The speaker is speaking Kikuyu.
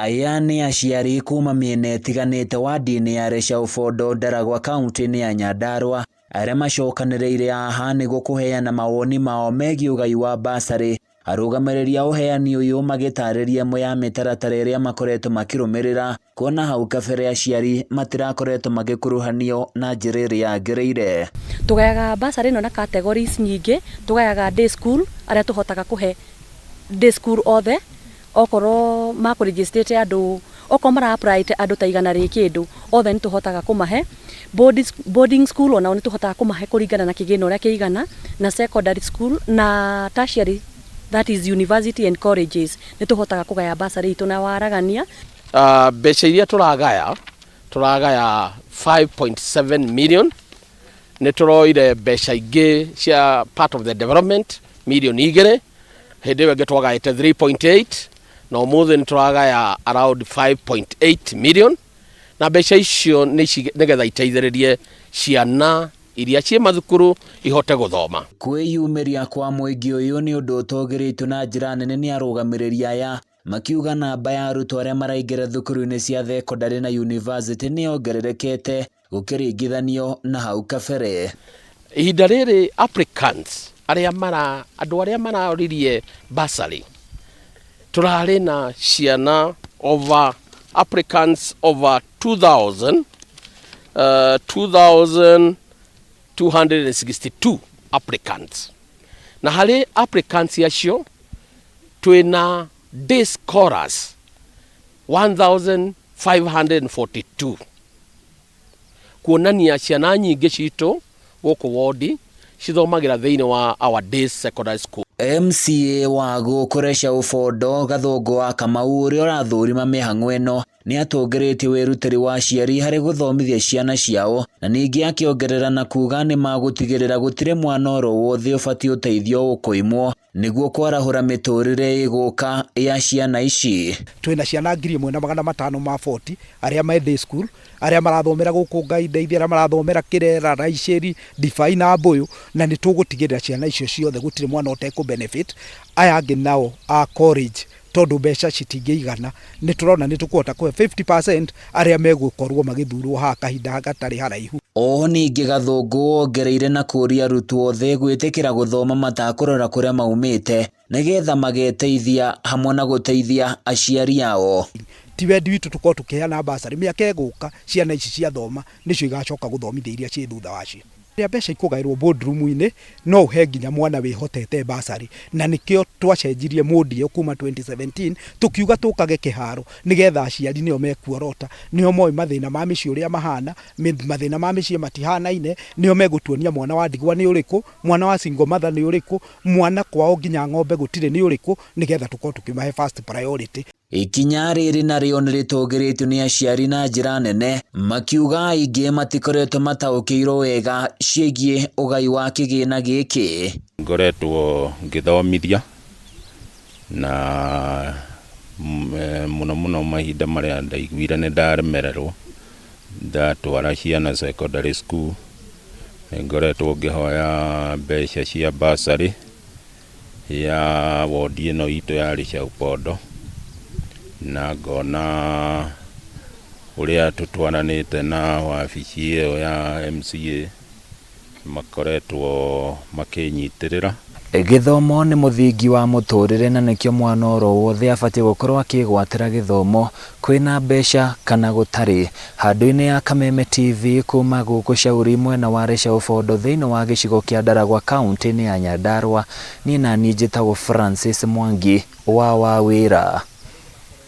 Aya nĩ aciari kuma mĩena ĩtiganĩte wadi-inĩ ya Reshaũbondo Ndaragwa kaũntĩ-inĩ ya Nyandarua arĩa macokanĩrĩire haha nĩguo kũheana mawoni mao megiĩ ũgai wa bursary. Arũgamĩrĩri a ũheani ũyũ magĩtarĩria ĩmwe ya mĩtaratara ĩrĩa makoretwo makĩrũmĩrĩra, kuona hau kabere aciari matirakoretwo magĩkuruhanio na njĩra ĩrĩa yagĩrĩire. Tugayaga bursary ĩno na categories nyingĩ, tugayaga day school arĩa tũhotaga kũhe day school othe okorwo makũregistrate andũ okorwo mara apply andũ ta igana rĩ kĩndũ othe nĩ tũhotaga kũmahe. Boarding school ona nĩ tũhotaga kũmahe kũringana na kĩgĩna ũrĩa kĩigana, na secondary school na tertiary, that is university and colleges, nĩ tũhotaga kũgaya bursary itũ na waragania. Mbeca iria turagaya 5.7 million. Nĩ turoire mbeca ingĩ cia part of the development million igĩrĩ, hĩndĩ ĩyo ĩngĩ twagaĩte 3.8, na ũmũthĩ nĩ turagaya around 5.8 million, na mbeca icio nĩgetha iteithĩrĩrie ciana iria ciĩ mathukuru ihote gũthoma. Kwĩyumĩria kwa mũingĩ ũyũ nĩ ũndũ ũtũgĩrĩtwo na njĩra nene nĩ arũgamĩrĩri aya, makiuga namba ya arutwo arĩa maraingĩra thukuru-inĩ cia thekondarĩ na university nĩ yongererekete gũkĩringithanio na hau kabere. Ihinda rĩrĩ applicants andũ arĩa maroririe bursary turarĩ na ciana applicants over 2,262 applicants. Na harĩ applicants acio twĩna day scholars 1,542, kuonania ciana nyingĩ citũ gũkũ wodi cithomagĩra thĩinĩ wa our day secondary school. MCA wa gũkũ Reshaũbondo Gathũngũ wa Kamau ũrĩa ũrathũrima mĩhang'o ĩno nĩ atũngĩrĩtie wĩrutĩri wa aciari harĩ gũthomithia ciana ciao, na ningĩ akĩongerera na kuga nĩ magũtigĩrĩra gũtirĩ mwana oro wothe ũbatiĩ ũteithio ũkũimwo nĩguo kwarahũra mĩtũrĩre ĩgũka ya ciana ici. Twĩna ciana 1,540 arĩa me day school, arĩa marathomera gũkũ Ngaindeithia, arĩa marathomera Kĩrera, Raicĩri, Ndibai na Mbũyũ, na nĩ tũgũtigĩrĩra ciana icio ciothe gũtirĩ mwana ũtekũ benefit. Aya angĩ nao a college tondũ mbeca citingĩigana, nĩ tũrona nĩ tũkũhota kũhe 50% arĩa megũkorwo magĩthurwo haha kahinda gatarĩ haraihu. O ningĩ Gathũngũ wongereire na kũria arutwo othe gwĩtĩkĩra gũthoma matakũrora kũrĩa maumĩte nĩgetha mageteithia hamwe na gũteithia aciari ao. Ti wendi witũ tũkorwo tũkĩheana bursary, mĩaka ĩgũka ciana ici ciathoma nĩcio igacoka gũthomithia iria ciĩ thutha wacio. Rĩrĩa mbeca ikũgaĩrwo boardroom-inĩ no ũhe nginya mwana wĩhotete bursary, na nĩkĩo twacenjirie modi ĩyo kuma 2017 tũkiuga tũkage kĩharo nĩgetha aciari nĩo mekuorota, nĩo moĩ mathĩna ma mĩciĩ ũrĩa mahana, mathĩna ma mĩciĩ matihanaine, nĩo megũtuonia mwana wa ndigwa nĩ ũrĩkũ, mwana wa single mother nĩ ũrĩkũ, mwana kwao nginya ng'ombe gũtirĩ nĩ ũrĩkũ, nĩgetha tũkorwo tũkĩmahe first priority. Ikinya rĩrĩ narĩo nĩ rĩtũgĩrĩtio nĩ aciari na njĩra nene, makiuga aingĩ matikoretwo mataũkĩirwo wega ciĩgiĩ ũgai wa kĩgĩna gĩkĩ. Ngoretwo ngĩthomithia na mũno mahinda marĩa ndaiguire nĩ ndaremererwo ndatwara ciana secondary school, ngoretwo ngĩhoya mbeca cia bursary ya wodi ĩno itũ ya Reshaũbondo, na ngona ũrĩa tũtwaranĩte na wabici ĩyo ya MCA makoretwo makĩnyitĩrĩra. Gĩthomo nĩ mũthingi wa mũtũrĩre, na nĩkĩo mwana oro wothe abatiĩ gũkorwo akĩgwatĩra gĩthomo kwĩna mbeca kana gũtarĩ. Handũ-inĩ ya Kameme TV kuma gũkũ Shauri mwena wa Reshaũbondo thĩinĩ wa gĩcigo kĩa Ndaragwa kaũntĩ-inĩ ya Nyandarua, niĩ nani njĩtagwo Francis Mwangi wa wĩra.